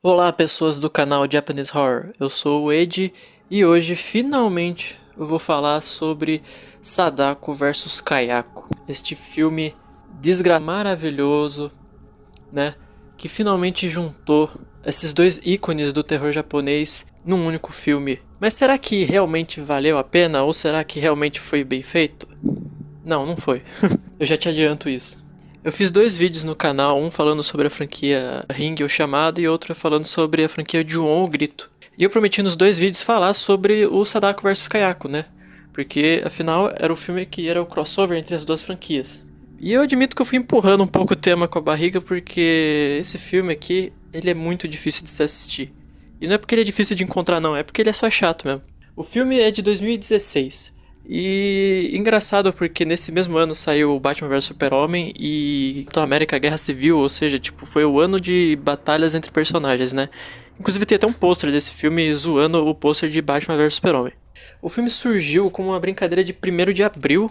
Olá, pessoas do canal Japanese Horror. Eu sou o Ed e hoje finalmente eu vou falar sobre Sadako versus Kayako. Este filme maravilhoso, né, que finalmente juntou esses dois ícones do terror japonês num único filme. Mas será que realmente valeu a pena ou será que realmente foi bem feito? Não, não foi. Eu já te adianto isso. Eu fiz dois vídeos no canal, um falando sobre a franquia Ring, o Chamado, e outro falando sobre a franquia Ju-On, o Grito. E eu prometi nos dois vídeos falar sobre o Sadako vs Kayako, né? Porque, afinal, era o filme que era o crossover entre as duas franquias. E eu admito que eu fui empurrando um pouco o tema com a barriga, porque esse filme aqui, ele é muito difícil de se assistir. E não é porque ele é difícil de encontrar, não, é porque ele é só chato mesmo. O filme é de 2016. E engraçado porque nesse mesmo ano saiu o Batman vs Super-Homem e Capitão América Guerra Civil, ou seja, tipo, foi o ano de batalhas entre personagens, né? Inclusive tem até um pôster desse filme zoando o pôster de Batman vs Super-Homem. O filme surgiu como uma brincadeira de 1º de abril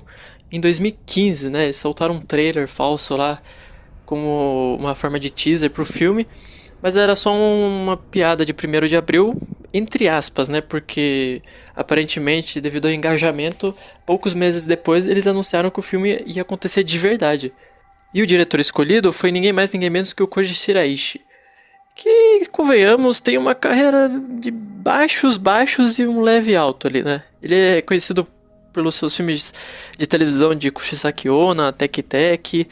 em 2015, né? Eles soltaram um trailer falso lá como uma forma de teaser pro filme, mas era só uma piada de 1º de abril, entre aspas, né? Porque aparentemente, devido ao engajamento, poucos meses depois eles anunciaram que o filme ia acontecer de verdade. E o diretor escolhido foi ninguém mais, ninguém menos que o Koji Shiraishi, que, convenhamos, tem uma carreira de baixos, baixos e um leve alto ali, né? Ele é conhecido pelos seus filmes de televisão de Kushisaki Onna, Tek Tek,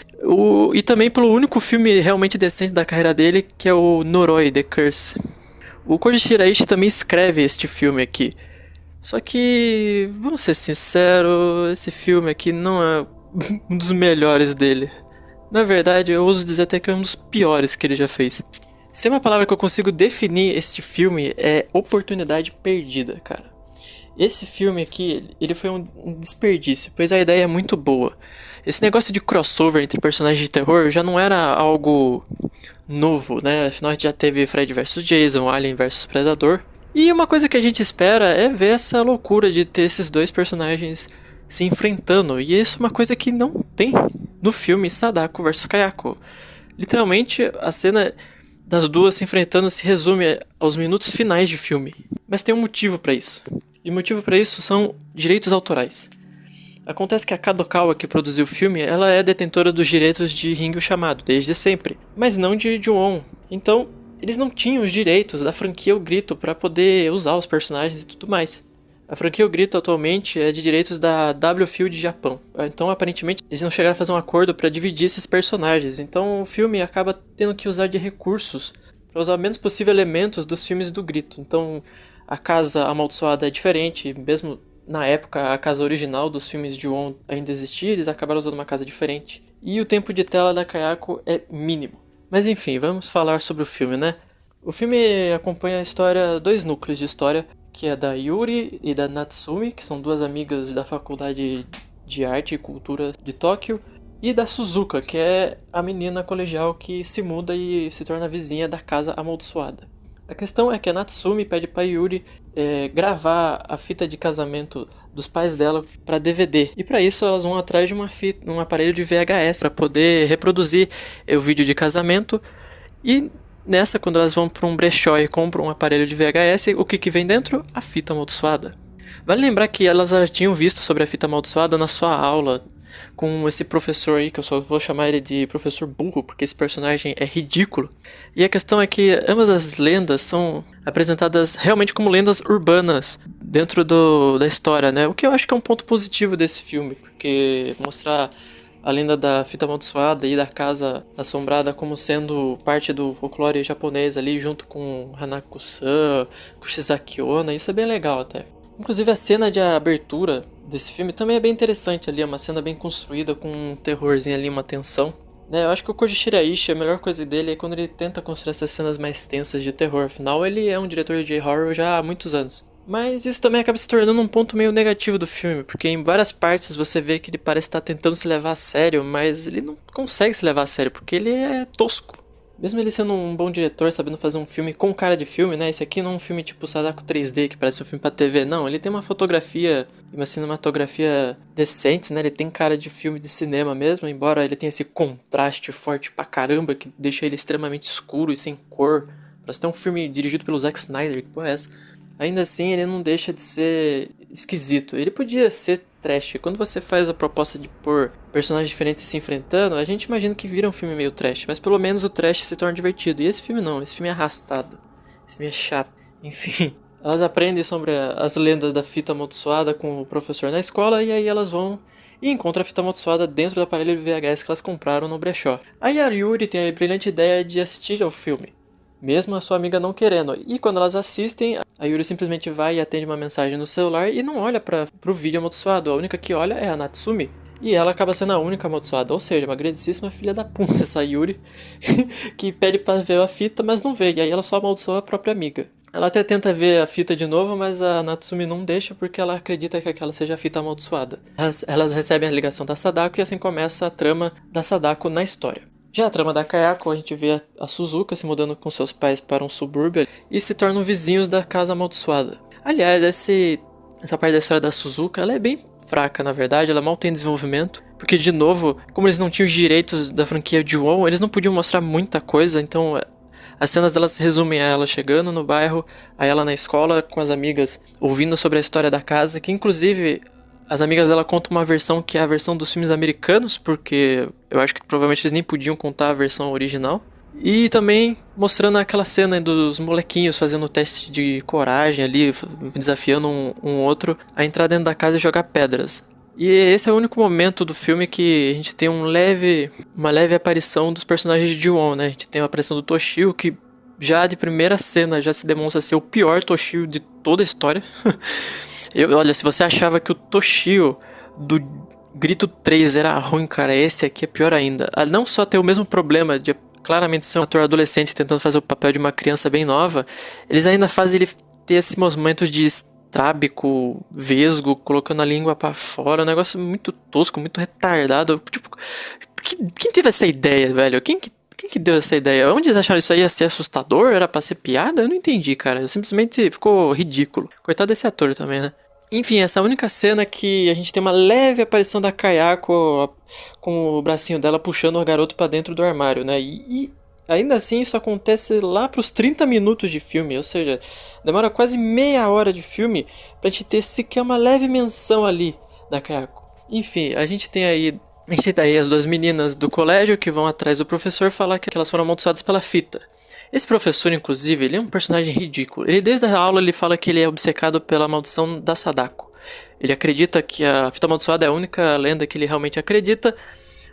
e também pelo único filme realmente decente da carreira dele, que é o Noroi, The Curse. O Koji Shiraishi também escreve este filme aqui. Só que, vamos ser sinceros, esse filme aqui não é um dos melhores dele. Na verdade, eu ouso dizer até que é um dos piores que ele já fez. Se tem uma palavra que eu consigo definir este filme é oportunidade perdida, cara. Esse filme aqui, ele foi um desperdício, pois a ideia é muito boa. Esse negócio de crossover entre personagens de terror já não era algo novo, né? Afinal, a gente já teve Fred vs Jason, Alien vs Predador. E uma coisa que a gente espera é ver essa loucura de ter esses dois personagens se enfrentando. E isso é uma coisa que não tem no filme Sadako vs Kayako. Literalmente, a cena das duas se enfrentando se resume aos minutos finais de filme. Mas tem um motivo para isso. E o motivo para isso são direitos autorais. Acontece que a Kadokawa, que produziu o filme, ela é detentora dos direitos de Ring o Chamado, desde sempre, mas não de Ju-On. Então, eles não tinham os direitos da franquia O Grito para poder usar os personagens e tudo mais. A franquia O Grito atualmente é de direitos da W Field Japão. Então, aparentemente, eles não chegaram a fazer um acordo para dividir esses personagens. Então, o filme acaba tendo que usar de recursos para usar o menos possível elementos dos filmes do Grito. Então, a casa amaldiçoada é diferente, mesmo na época a casa original dos filmes de On ainda existia, eles acabaram usando uma casa diferente. E o tempo de tela da Kayako é mínimo. Mas enfim, vamos falar sobre o filme, né? O filme acompanha a história, dois núcleos de história, que é da Yuri e da Natsumi, que são duas amigas da Faculdade de Arte e Cultura de Tóquio, e da Suzuka, que é a menina colegial que se muda e se torna vizinha da casa amaldiçoada. A questão é que a Natsumi pede pra Yuri gravar a fita de casamento dos pais dela para DVD. E para isso elas vão atrás de um aparelho de VHS para poder reproduzir o vídeo de casamento. E nessa, quando elas vão para um brechó e compram um aparelho de VHS, o que vem dentro? A fita amaldiçoada. Vale lembrar que elas já tinham visto sobre a fita amaldiçoada na sua aula com esse professor aí, que eu só vou chamar ele de professor burro, porque esse personagem é ridículo. E a questão é que ambas as lendas são apresentadas realmente como lendas urbanas dentro da história, né? O que eu acho que é um ponto positivo desse filme, porque mostrar a lenda da fita amaldiçoada e da casa assombrada como sendo parte do folclore japonês ali, junto com Hanako-san, Kushisaki Onna, isso é bem legal até. Inclusive a cena de abertura desse filme também é bem interessante ali, é uma cena bem construída com um terrorzinho ali, uma tensão. Né, eu acho que o Koji Shiraishi, a melhor coisa dele é quando ele tenta construir essas cenas mais tensas de terror, afinal ele é um diretor de horror já há muitos anos. Mas isso também acaba se tornando um ponto meio negativo do filme, porque em várias partes você vê que ele parece estar tentando se levar a sério, mas ele não consegue se levar a sério, porque ele é tosco. Mesmo ele sendo um bom diretor, sabendo fazer um filme com cara de filme, né? Esse aqui não é um filme tipo Sadako 3D, que parece um filme pra TV, não. Ele tem uma fotografia e uma cinematografia decentes, né? Ele tem cara de filme de cinema mesmo, embora ele tenha esse contraste forte pra caramba, que deixa ele extremamente escuro e sem cor, Parece até um filme dirigido pelo Zack Snyder, que porra é essa? Ainda assim, ele não deixa de ser esquisito. Ele podia ser trash. Quando você faz a proposta de pôr personagens diferentes se enfrentando, a gente imagina que vira um filme meio trash. Mas pelo menos o trash se torna divertido. E esse filme não, esse filme é arrastado. Esse filme é chato. Enfim, elas aprendem sobre as lendas da fita amaldiçoada com o professor na escola. E aí elas vão e encontram a fita amaldiçoada dentro do aparelho VHS que elas compraram no brechó. Aí a Yuri tem a brilhante ideia de assistir ao filme, mesmo a sua amiga não querendo. E quando elas assistem, a Yuri simplesmente vai e atende uma mensagem no celular e não olha pro vídeo amaldiçoado. A única que olha é a Natsumi. E ela acaba sendo a única amaldiçoada. Ou seja, uma grandíssima filha da puta essa Yuri, que pede pra ver a fita, mas não vê. E aí ela só amaldiçoa a própria amiga. Ela até tenta ver a fita de novo, mas a Natsumi não deixa porque ela acredita que aquela seja a fita amaldiçoada. Elas recebem a ligação da Sadako e assim começa a trama da Sadako na história. Já a trama da Kayako, a gente vê a Suzuka se mudando com seus pais para um subúrbio e se tornam vizinhos da casa amaldiçoada. Aliás, essa parte da história da Suzuka, ela é bem fraca, na verdade, ela mal tem desenvolvimento. Porque, de novo, como eles não tinham os direitos da franquia Ju-On, eles não podiam mostrar muita coisa, então as cenas delas se resumem a ela chegando no bairro, a ela na escola com as amigas, ouvindo sobre a história da casa, que inclusive as amigas dela contam uma versão que é a versão dos filmes americanos, porque eu acho que provavelmente eles nem podiam contar a versão original. E também mostrando aquela cena dos molequinhos fazendo o teste de coragem ali, desafiando um outro a entrar dentro da casa e jogar pedras. E esse é o único momento do filme que a gente tem uma leve aparição dos personagens de Ju-On, né? A gente tem a aparição do Toshio, que já de primeira cena já se demonstra ser o pior Toshio de toda a história. Olha, se você achava que o Toshio do Grito 3 era ruim, cara, esse aqui é pior ainda. Não só ter o mesmo problema de claramente ser um ator adolescente tentando fazer o papel de uma criança bem nova, eles ainda fazem ele ter esses momentos de estrábico, vesgo, colocando a língua pra fora, um negócio muito tosco, muito retardado. Tipo, quem teve essa ideia, velho? Quem que deu essa ideia? Onde eles acharam isso aí? Ia ser assustador? Era pra ser piada? Eu não entendi, cara. Simplesmente ficou ridículo. Coitado desse ator também, né? Enfim, essa única cena que a gente tem uma leve aparição da Kayako com o bracinho dela puxando o garoto pra dentro do armário, né? E ainda assim isso acontece lá pros 30 minutos de filme, ou seja, demora quase meia hora de filme pra gente ter sequer uma leve menção ali da Kayako. Enfim, a gente tem aí as duas meninas do colégio que vão atrás do professor falar que elas foram amaldiçoadas pela fita. Esse professor, inclusive, ele é um personagem ridículo. Ele, desde a aula, ele fala que ele é obcecado pela maldição da Sadako. Ele acredita que a fita amaldiçoada é a única lenda que ele realmente acredita,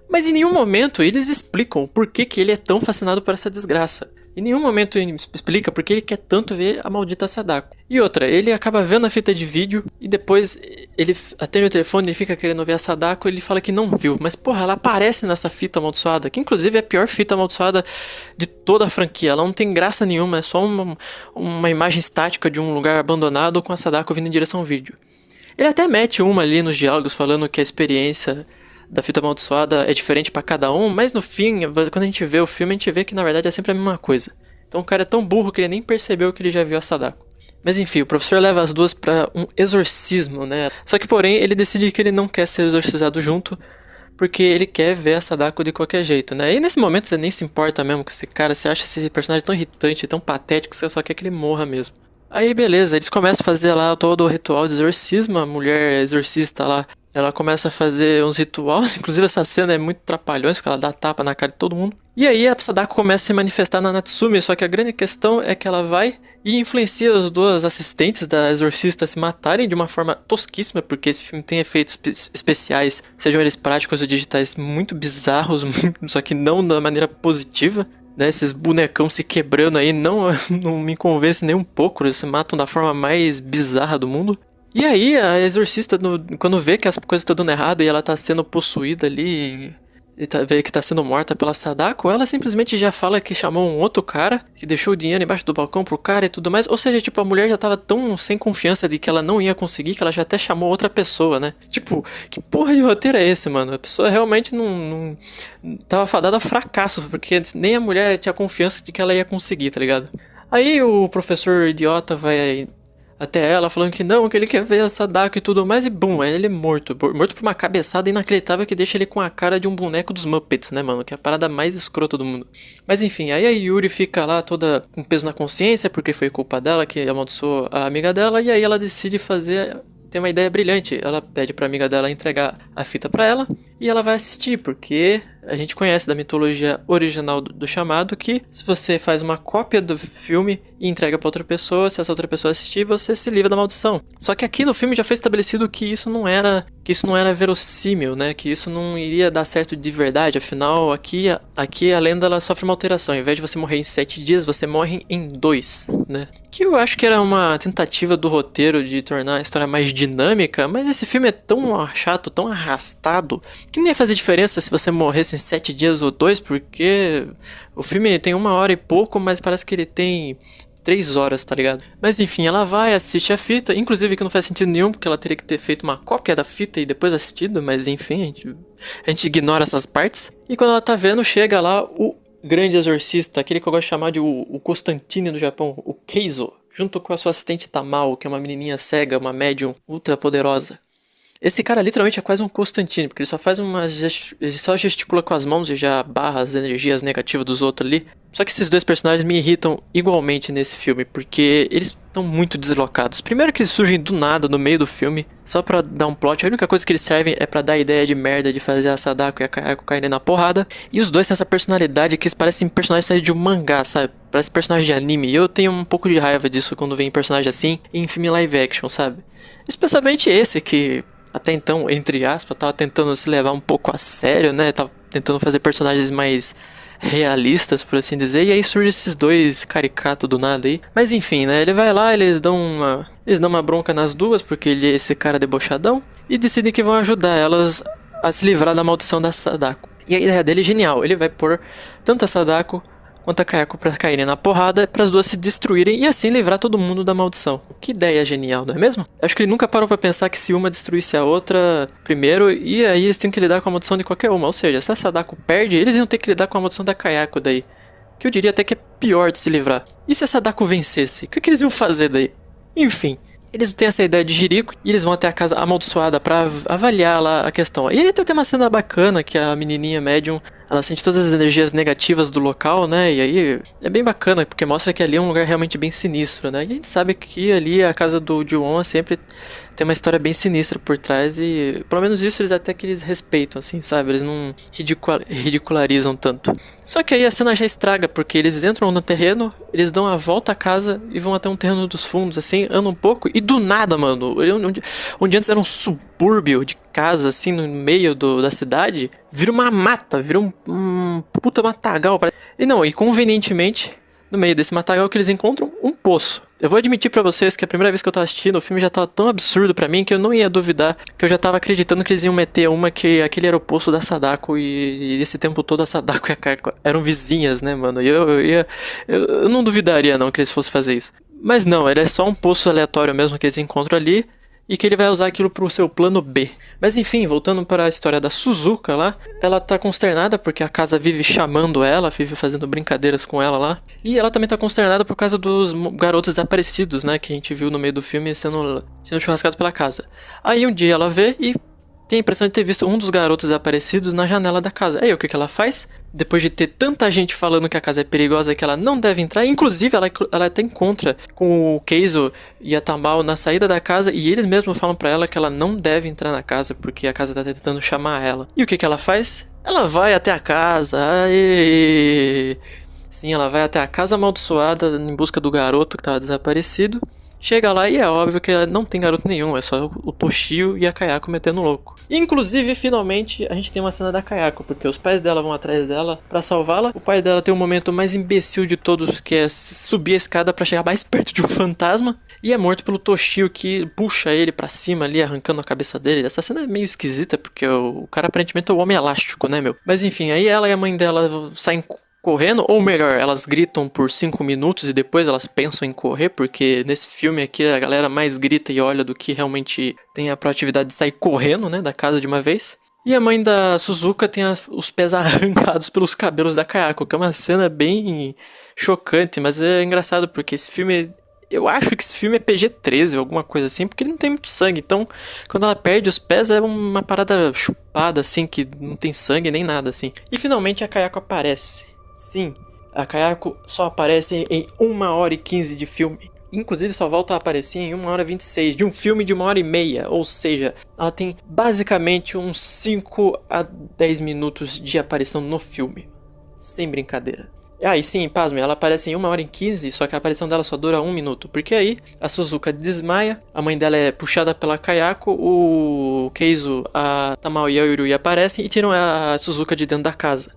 mas em nenhum momento eles explicam o porquê que ele é tão fascinado por essa desgraça. Em nenhum momento ele explica porque ele quer tanto ver a maldita Sadako. E outra, ele acaba vendo a fita de vídeo e depois ele atende o telefone, ele fica querendo ver a Sadako e ele fala que não viu. Mas porra, ela aparece nessa fita amaldiçoada, que inclusive é a pior fita amaldiçoada de toda a franquia. Ela não tem graça nenhuma, é só uma imagem estática de um lugar abandonado com a Sadako vindo em direção ao vídeo. Ele até mete uma ali nos diálogos falando que a experiência da fita amaldiçoada é diferente pra cada um, mas no fim, quando a gente vê o filme, a gente vê que na verdade é sempre a mesma coisa. Então o cara é tão burro que ele nem percebeu que ele já viu a Sadako. Mas enfim, o professor leva as duas pra um exorcismo, né? Só que porém, ele decide que ele não quer ser exorcizado junto, porque ele quer ver a Sadako de qualquer jeito, né? E nesse momento você nem se importa mesmo com esse cara, você acha esse personagem tão irritante, tão patético, que você só quer que ele morra mesmo. Aí beleza, eles começam a fazer lá todo o ritual de exorcismo, a mulher exorcista lá, ela começa a fazer uns rituais, inclusive essa cena é muito trapalhões, porque ela dá tapa na cara de todo mundo. E aí a Sadako começa a se manifestar na Natsumi, só que a grande questão é que ela vai e influencia as duas assistentes da exorcista a se matarem de uma forma tosquíssima, porque esse filme tem efeitos especiais, sejam eles práticos ou digitais, muito bizarros, só que não da maneira positiva. Né, esses bonecão se quebrando aí não me convence nem um pouco, eles se matam da forma mais bizarra do mundo. E aí a exorcista, quando vê que as coisas estão dando errado e ela tá sendo possuída ali, e vê que tá sendo morta pela Sadako, ela simplesmente já fala que chamou um outro cara, que deixou o dinheiro embaixo do balcão pro cara e tudo mais. Ou seja, tipo, a mulher já tava tão sem confiança de que ela não ia conseguir, que ela já até chamou outra pessoa, né? Tipo, que porra de roteiro é esse, mano? A pessoa realmente não tava fadada a fracasso, porque nem a mulher tinha confiança de que ela ia conseguir, tá ligado? Aí o professor idiota vai até ela, falando que não, que ele quer ver a Sadako e tudo mais, e bum, aí ele é morto. Morto por uma cabeçada inacreditável que deixa ele com a cara de um boneco dos Muppets, né, mano? Que é a parada mais escrota do mundo. Mas enfim, aí a Yuri fica lá toda com peso na consciência, porque foi culpa dela que amaldiçoou a amiga dela, e aí ela decide fazer. Tem uma ideia brilhante. Ela pede pra amiga dela entregar a fita pra ela e ela vai assistir, porque a gente conhece da mitologia original do Chamado que se você faz uma cópia do filme e entrega pra outra pessoa, se essa outra pessoa assistir, você se livra da maldição. Só que aqui no filme já foi estabelecido que isso não era verossímil, né? Que isso não iria dar certo de verdade. Afinal, aqui a lenda ela sofre uma alteração. Ao invés de você morrer em 7 dias, você morre em 2, né? Que eu acho que era uma tentativa do roteiro de tornar a história mais dinâmica, mas esse filme é tão chato, tão arrastado, que não ia fazer diferença se você morresse em 7 dias ou 2, porque o filme tem 1 hora e pouco, mas parece que ele tem 3 horas, tá ligado? Mas enfim, ela vai, assiste a fita, inclusive que não faz sentido nenhum, porque ela teria que ter feito uma cópia da fita e depois assistido, mas enfim, a gente ignora essas partes. E quando ela tá vendo, chega lá o grande exorcista, aquele que eu gosto de chamar de o Constantine do Japão, o Keizo, junto com a sua assistente Tamao, que é uma menininha cega, uma médium ultra poderosa. Esse cara literalmente é quase um Constantine, porque ele só faz ele só gesticula com as mãos e já barra as energias negativas dos outros ali. Só que esses dois personagens me irritam igualmente nesse filme, porque eles estão muito deslocados. Primeiro que eles surgem do nada no meio do filme, só pra dar um plot. A única coisa que eles servem é pra dar a ideia de merda de fazer a Sadako e a Kayako caírem na porrada. E os dois têm essa personalidade que eles parecem personagens saídos de um mangá, sabe? Parece personagem de anime. E eu tenho um pouco de raiva disso quando vem personagem assim em filme live action, sabe? Especialmente esse que até então, entre aspas, tava tentando se levar um pouco a sério, né? Tava tentando fazer personagens mais realistas, por assim dizer. E aí surge esses dois caricatos do nada aí. Mas enfim, né? Ele vai lá, eles dão uma bronca nas duas, porque ele é esse cara debochadão. E decidem que vão ajudar elas a se livrar da maldição da Sadako. E a ideia dele é genial. Ele vai pôr tanto a Sadako quanto a Kayako pra caírem na porrada, para as duas se destruírem e assim livrar todo mundo da maldição. Que ideia genial, não é mesmo? Acho que ele nunca parou pra pensar que se uma destruísse a outra primeiro, e aí eles tinham que lidar com a maldição de qualquer uma. Ou seja, se a Sadako perde, eles iam ter que lidar com a maldição da Kayako daí. Que eu diria até que é pior de se livrar. E se a Sadako vencesse? O que eles iam fazer daí? Enfim. Eles têm essa ideia de jirico e eles vão até a casa amaldiçoada pra avaliar lá a questão. E aí até tem uma cena bacana que a menininha médium, ela sente todas as energias negativas do local, né? E aí é bem bacana, porque mostra que ali é um lugar realmente bem sinistro, né? E a gente sabe que ali a casa do Ju-on sempre tem uma história bem sinistra por trás e pelo menos isso eles respeitam, assim, sabe? Eles não ridicularizam tanto. Só que aí a cena já estraga, porque eles entram no terreno, eles dão a volta à casa e vão até um terreno dos fundos, assim, andam um pouco e do nada, mano, onde antes era um subúrbio de casa, assim, no meio da cidade, vira uma mata, vira um puta matagal. E convenientemente, no meio desse matagal que eles encontram um poço. Eu vou admitir pra vocês que a primeira vez que eu tava assistindo, o filme já tava tão absurdo pra mim que eu não ia duvidar, que eu já tava acreditando que eles iam meter uma que aquele era o poço da Sadako e esse tempo todo a Sadako e a Kayako eram vizinhas, né, mano? E eu não duvidaria não que eles fossem fazer isso. Mas não, ele é só um poço aleatório mesmo que eles encontram ali e que ele vai usar aquilo pro seu plano B. Mas enfim, voltando para a história da Suzuka lá, ela tá consternada porque a casa vive chamando ela, vive fazendo brincadeiras com ela lá. E ela também tá consternada por causa dos garotos desaparecidos, né, que a gente viu no meio do filme sendo churrascados pela casa. Aí um dia ela vê e tem a impressão de ter visto um dos garotos desaparecidos na janela da casa. Aí o que ela faz? Depois de ter tanta gente falando que a casa é perigosa e que ela não deve entrar, inclusive ela até encontra com o Keizo e a Tamao na saída da casa e eles mesmos falam pra ela que ela não deve entrar na casa porque a casa tá tentando chamar ela. E o que ela faz? Ela vai até a casa. Aê! Sim, ela vai até a casa amaldiçoada em busca do garoto que tava desaparecido. Chega lá e é óbvio que não tem garoto nenhum, é só o Toshio e a Kayako metendo louco. Inclusive, finalmente, a gente tem uma cena da Kayako, porque os pais dela vão atrás dela pra salvá-la. O pai dela tem o momento mais imbecil de todos, que é subir a escada pra chegar mais perto de um fantasma. E é morto pelo Toshio, que puxa ele pra cima ali, arrancando a cabeça dele. Essa cena é meio esquisita, porque o cara aparentemente é o homem elástico, né, meu? Mas enfim, aí ela e a mãe dela saem correndo, ou melhor, elas gritam por 5 minutos e depois elas pensam em correr, porque nesse filme aqui a galera mais grita e olha do que realmente tem a proatividade de sair correndo, né, da casa de uma vez. E a mãe da Suzuka tem os pés arrancados pelos cabelos da Kayako, que é uma cena bem chocante, mas é engraçado porque esse filme Eu acho que esse filme é PG-13 ou alguma coisa assim, porque ele não tem muito sangue. Então, quando ela perde os pés, é uma parada chupada, assim, que não tem sangue nem nada, assim. E finalmente a Kayako aparece. Sim, a Kayako só aparece em 1h15 de filme. Inclusive só volta a aparecer em 1h26 de um filme de 1h30. Ou seja, ela tem basicamente uns 5 a 10 minutos de aparição no filme. Sem brincadeira. E sim, pasme, ela aparece em 1h15, só que a aparição dela só dura 1 minuto. Porque aí a Suzuka desmaia, a mãe dela é puxada pela Kayako, o Keizo, a Tamao e a Yuri aparecem e tiram a Suzuka de dentro da casa.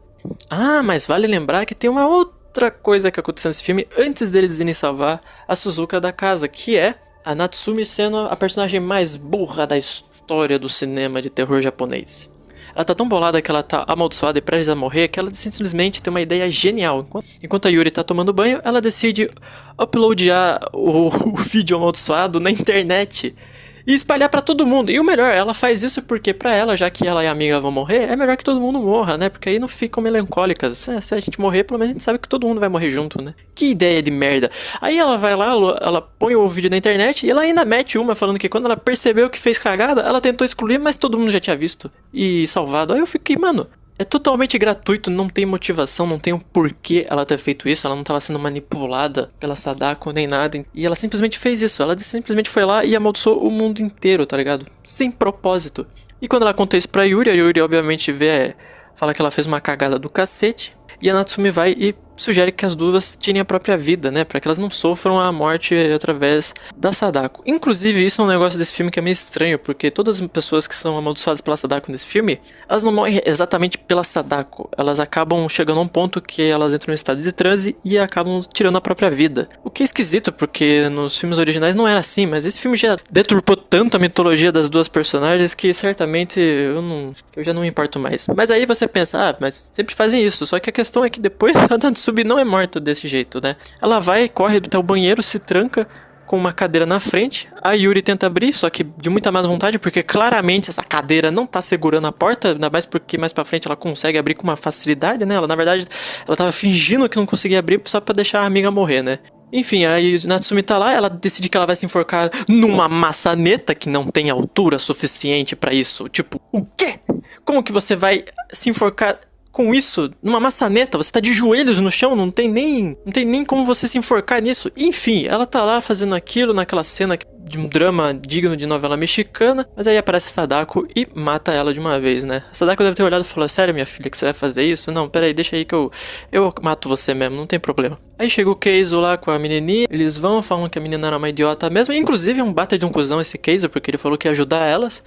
Mas vale lembrar que tem uma outra coisa que aconteceu nesse filme antes deles irem salvar a Suzuka da casa, que é a Natsumi sendo a personagem mais burra da história do cinema de terror japonês. Ela tá tão bolada que ela tá amaldiçoada e prestes a morrer que ela simplesmente tem uma ideia genial. Enquanto a Yuri tá tomando banho, ela decide uploadar o vídeo amaldiçoado na internet e espalhar pra todo mundo. E o melhor, ela faz isso porque pra ela, já que ela e a amiga vão morrer, é melhor que todo mundo morra, né? Porque aí não ficam melancólicas. Se a gente morrer, pelo menos a gente sabe que todo mundo vai morrer junto, né? Que ideia de merda. Aí ela vai lá, ela põe o vídeo na internet e ela ainda mete uma falando que quando ela percebeu que fez cagada, ela tentou excluir, mas todo mundo já tinha visto e salvado. Aí eu fiquei, mano, é totalmente gratuito, não tem motivação, não tem um porquê ela ter feito isso, ela não estava sendo manipulada pela Sadako nem nada, e ela simplesmente fez isso, ela simplesmente foi lá e amaldiçoou o mundo inteiro, tá ligado? Sem propósito. E quando ela conta isso pra Yuri, a Yuri obviamente fala que ela fez uma cagada do cacete, e a Natsumi vai e sugere que as duas tirem a própria vida, né? Pra que elas não sofram a morte através da Sadako. Inclusive, isso é um negócio desse filme que é meio estranho, porque todas as pessoas que são amaldiçoadas pela Sadako nesse filme, elas não morrem exatamente pela Sadako. Elas acabam chegando a um ponto que elas entram em estado de transe e acabam tirando a própria vida. O que é esquisito, porque nos filmes originais não era assim, mas esse filme já deturpou tanto a mitologia das duas personagens que certamente eu já não me importo mais. Mas aí você pensa, mas sempre fazem isso, só que a questão é que depois a Natsumi não é morta desse jeito, né? Ela vai, corre até o banheiro, se tranca com uma cadeira na frente. A Yuri tenta abrir, só que de muita má vontade, porque claramente essa cadeira não tá segurando a porta, ainda mais porque mais pra frente ela consegue abrir com uma facilidade, né? Na verdade, ela tava fingindo que não conseguia abrir só pra deixar a amiga morrer, né? Enfim, a Natsumi tá lá, ela decide que ela vai se enforcar numa maçaneta que não tem altura suficiente pra isso. Tipo, o quê? Como que você vai se enforcar com isso, numa maçaneta? Você tá de joelhos no chão, não tem nem como você se enforcar nisso. Enfim, ela tá lá fazendo aquilo naquela cena de um drama digno de novela mexicana, mas aí aparece a Sadako e mata ela de uma vez, né? A Sadako deve ter olhado e falou, sério, minha filha, que você vai fazer isso? Não, peraí, deixa aí que eu mato você mesmo, não tem problema. Aí chega o Keizo lá com a menininha, eles falam que a menina era uma idiota mesmo, inclusive é um bata de um cuzão esse Keizo, porque ele falou que ia ajudar elas,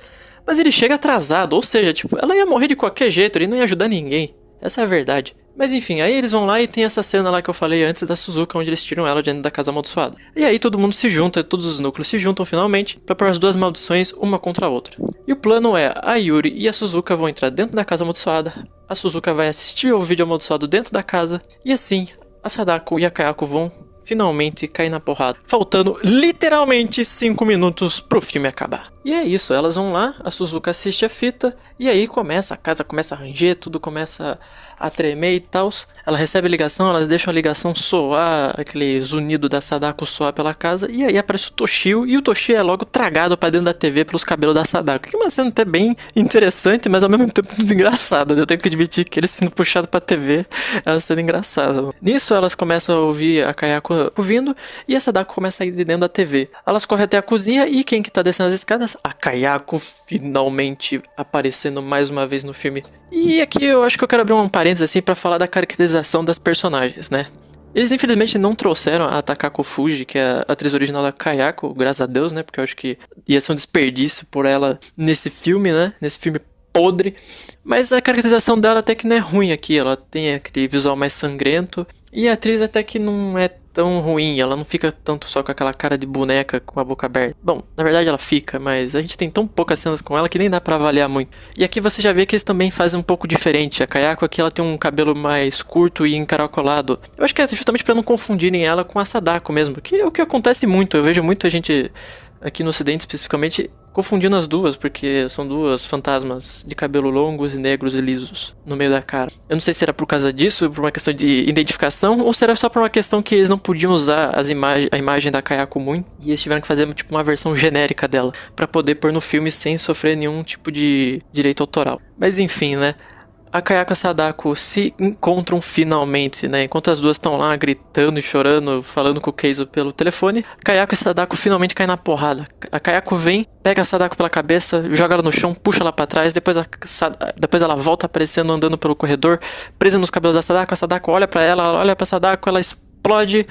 mas ele chega atrasado, ou seja, tipo, ela ia morrer de qualquer jeito, ele não ia ajudar ninguém. Essa é a verdade. Mas enfim, aí eles vão lá e tem essa cena lá que eu falei antes da Suzuka, onde eles tiram ela de dentro da casa amaldiçoada. E aí todo mundo se junta, todos os núcleos se juntam finalmente, pra pôr as duas maldições uma contra a outra. E o plano é, a Yuri e a Suzuka vão entrar dentro da casa amaldiçoada, a Suzuka vai assistir ao vídeo amaldiçoado dentro da casa, e assim, a Sadako e a Kayako vão finalmente cair na porrada, faltando literalmente 5 minutos pro filme acabar. E é isso, elas vão lá, a Suzuka assiste a fita, e aí a casa começa a ranger, tudo começa a tremer e tal. Ela recebe a ligação, elas deixam a ligação soar, aquele zunido da Sadako soar pela casa, e aí aparece o Toshio, e o Toshio é logo tragado pra dentro da TV pelos cabelos da Sadako, que é uma cena até bem interessante, mas ao mesmo tempo muito engraçada. Eu tenho que admitir que ele sendo puxado pra TV é uma cena engraçada. Nisso elas começam a ouvir a Kayako ouvindo, e a Sadako começa a ir de dentro da TV. Elas correm até a cozinha, e quem que tá descendo as escadas? A Kayako finalmente aparecendo mais uma vez no filme. E aqui eu acho que eu quero abrir um parênteses assim pra falar da caracterização das personagens, né? Eles infelizmente não trouxeram a Takako Fuji, que é a atriz original da Kayako, graças a Deus, né? Porque eu acho que ia ser um desperdício por ela nesse filme, né? Nesse filme podre. Mas a caracterização dela até que não é ruim aqui, ela tem aquele visual mais sangrento. E a atriz até que não é tão ruim, ela não fica tanto só com aquela cara de boneca com a boca aberta. Bom, na verdade ela fica, mas a gente tem tão poucas cenas com ela que nem dá pra avaliar muito. E aqui você já vê que eles também fazem um pouco diferente. A Kayako aqui ela tem um cabelo mais curto e encaracolado. Eu acho que é justamente pra não confundirem ela com a Sadako mesmo, que é o que acontece muito. Eu vejo muita gente aqui no ocidente especificamente confundindo as duas, porque são duas fantasmas de cabelo longos e negros e lisos no meio da cara. Eu não sei se era por causa disso, por uma questão de identificação, ou se era só por uma questão que eles não podiam usar a imagem da Kayako muito, e eles tiveram que fazer tipo uma versão genérica dela, pra poder pôr no filme sem sofrer nenhum tipo de direito autoral. Mas enfim, né? A Kayako e a Sadako se encontram finalmente, né? Enquanto as duas estão lá gritando e chorando, falando com o Keizo pelo telefone, Kayako e Sadako finalmente caem na porrada. A Kayako vem, pega a Sadako pela cabeça, joga ela no chão, puxa ela pra trás, depois ela volta aparecendo andando pelo corredor, presa nos cabelos da Sadako. A Sadako olha pra ela olha pra Sadako, ela explode.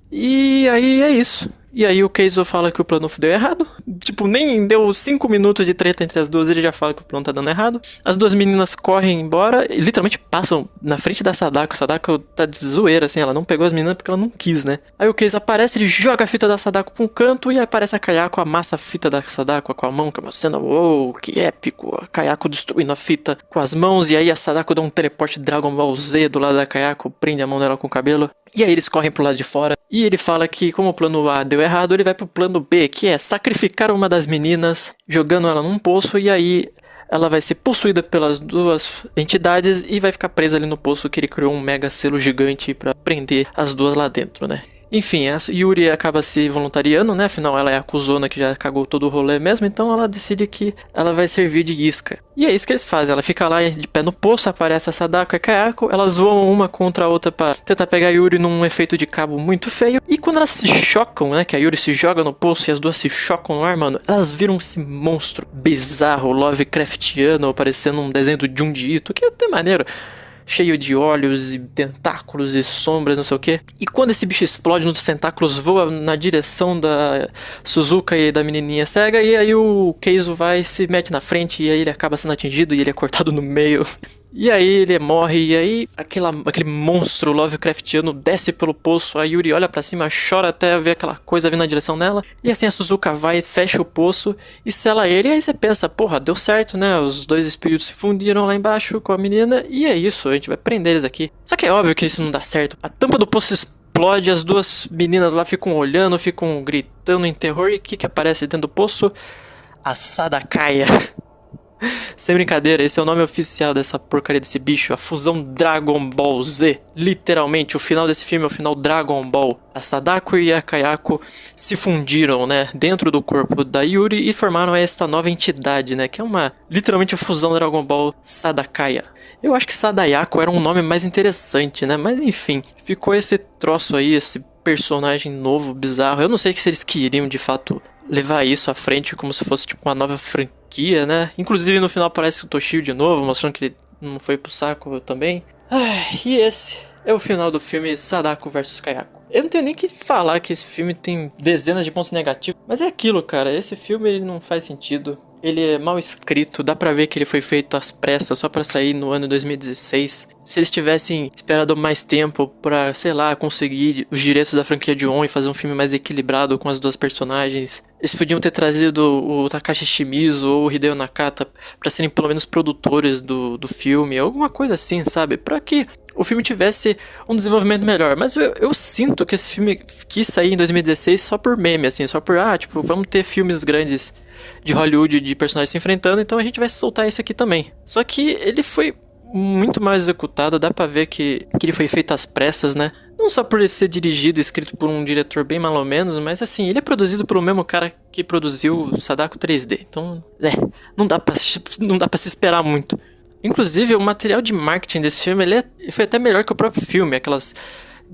E aí é isso. E aí o Keizo fala que o plano deu errado. Tipo, nem deu 5 minutos de treta entre as duas, ele já fala que o plano tá dando errado. As duas meninas correm embora e literalmente passam na frente da Sadako. A Sadako tá de zoeira, assim, ela não pegou as meninas porque ela não quis, né? Aí o Keizo aparece, ele joga a fita da Sadako pra um canto e aparece a Kayako, amassa a fita da Sadako com a mão, que é uma cena, uou, que épico. A Kayako destruindo a fita com as mãos e aí a Sadako dá um teleporte Dragon Ball Z do lado da Kayako, prende a mão dela com o cabelo. E aí eles correm pro lado de fora e ele fala que como o plano A deu errado, ele vai pro plano B, que é sacrificar uma das meninas, jogando ela num poço, e aí ela vai ser possuída pelas duas entidades e vai ficar presa ali no poço, que ele criou um mega selo gigante pra prender as duas lá dentro, né? Enfim, a Yuri acaba se voluntariando, né? Afinal, ela é a cuzona que já cagou todo o rolê mesmo, então ela decide que ela vai servir de isca. E é isso que eles fazem, ela fica lá de pé no poço, aparece a Sadako e a Kayako, elas voam uma contra a outra pra tentar pegar a Yuri num efeito de cabo muito feio. E quando elas se chocam, né? Que a Yuri se joga no poço e as duas se chocam no ar, mano, elas viram esse monstro bizarro, Lovecraftiano, parecendo um desenho do Junji Ito, que é até maneiro. Cheio de olhos e tentáculos e sombras, não sei o que. E quando esse bicho explode, um dos tentáculos voa na direção da Suzuka e da menininha cega. E aí o Keizo vai e se mete na frente. E aí ele acaba sendo atingido e ele é cortado no meio. E aí ele morre, e aí aquele monstro Lovecraftiano desce pelo poço, a Yuri olha pra cima, chora até ver aquela coisa vindo na direção dela, e assim a Suzuka vai e fecha o poço e sela ele, e aí você pensa, porra, deu certo, né, os dois espíritos se fundiram lá embaixo com a menina, e é isso, a gente vai prender eles aqui. Só que é óbvio que isso não dá certo, a tampa do poço explode, as duas meninas lá ficam olhando, ficam gritando em terror, e o que aparece dentro do poço? A Sadakaya. Sem brincadeira, esse é o nome oficial dessa porcaria desse bicho, a fusão Dragon Ball Z. Literalmente, o final desse filme é o final Dragon Ball. A Sadako e a Kayako se fundiram, né, dentro do corpo da Yuri e formaram esta nova entidade, né, que é literalmente a fusão Dragon Ball Sadakaya. Eu acho que Sadayako era um nome mais interessante, né, mas enfim, ficou esse troço aí, esse personagem novo, bizarro. Eu não sei se eles queriam, de fato, levar isso à frente como se fosse tipo uma nova franquia, né? Inclusive no final aparece o Toshio de novo, mostrando que ele não foi pro saco também. E esse é o final do filme Sadako vs Kayako. Eu não tenho nem que falar que esse filme tem dezenas de pontos negativos, mas é aquilo, cara, esse filme ele não faz sentido. Ele é mal escrito, dá pra ver que ele foi feito às pressas só pra sair no ano 2016. Se eles tivessem esperado mais tempo pra, sei lá, conseguir os direitos da franquia de On e fazer um filme mais equilibrado com as duas personagens, eles podiam ter trazido o Takashi Shimizu ou o Hideo Nakata pra serem pelo menos produtores do filme, alguma coisa assim, sabe? Pra que o filme tivesse um desenvolvimento melhor. Mas eu sinto que esse filme quis sair em 2016 só por meme, assim, só por, tipo, vamos ter filmes grandes de Hollywood de personagens se enfrentando, então a gente vai soltar esse aqui também. Só que ele foi muito mal executado, dá pra ver que ele foi feito às pressas, né? Não só por ele ser dirigido e escrito por um diretor bem mais ou menos, mas assim, ele é produzido pelo mesmo cara que produziu Sadako 3D. Então, não dá pra se esperar muito. Inclusive, o material de marketing desse filme, ele foi até melhor que o próprio filme, aquelas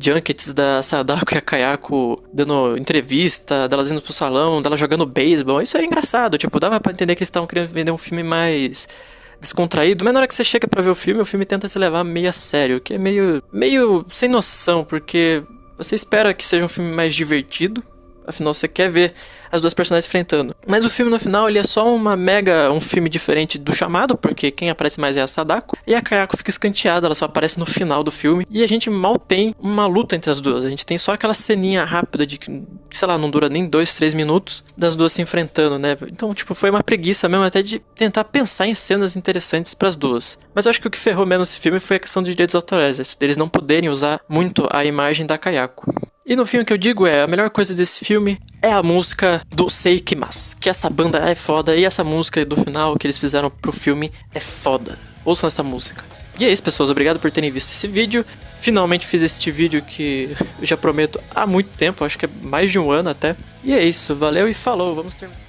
junkets da Sadako e a Kayako dando entrevista, delas indo pro salão, delas jogando beisebol. Isso é engraçado, tipo, dava pra entender que eles estavam querendo vender um filme mais descontraído, mas na hora que você chega pra ver o filme tenta se levar meio a sério, que é meio sem noção, porque você espera que seja um filme mais divertido, afinal você quer ver as duas personagens enfrentando. Mas o filme no final ele é só um filme diferente do chamado, porque quem aparece mais é a Sadako, e a Kayako fica escanteada, ela só aparece no final do filme, e a gente mal tem uma luta entre as duas, a gente tem só aquela ceninha rápida de que, sei lá, não dura nem 2, 3 minutos, das duas se enfrentando, né? Então, tipo, foi uma preguiça mesmo até de tentar pensar em cenas interessantes pras duas. Mas eu acho que o que ferrou menos esse filme foi a questão de direitos autorais, deles não poderem usar muito a imagem da Kayako. E no fim o que eu digo é, a melhor coisa desse filme é a música do Seikimas, que essa banda é foda e essa música do final que eles fizeram pro filme é foda. Ouçam essa música. E é isso, pessoas, obrigado por terem visto esse vídeo. Finalmente fiz este vídeo que eu já prometo há muito tempo, acho que é mais de um ano até. E é isso, valeu e falou, vamos terminar.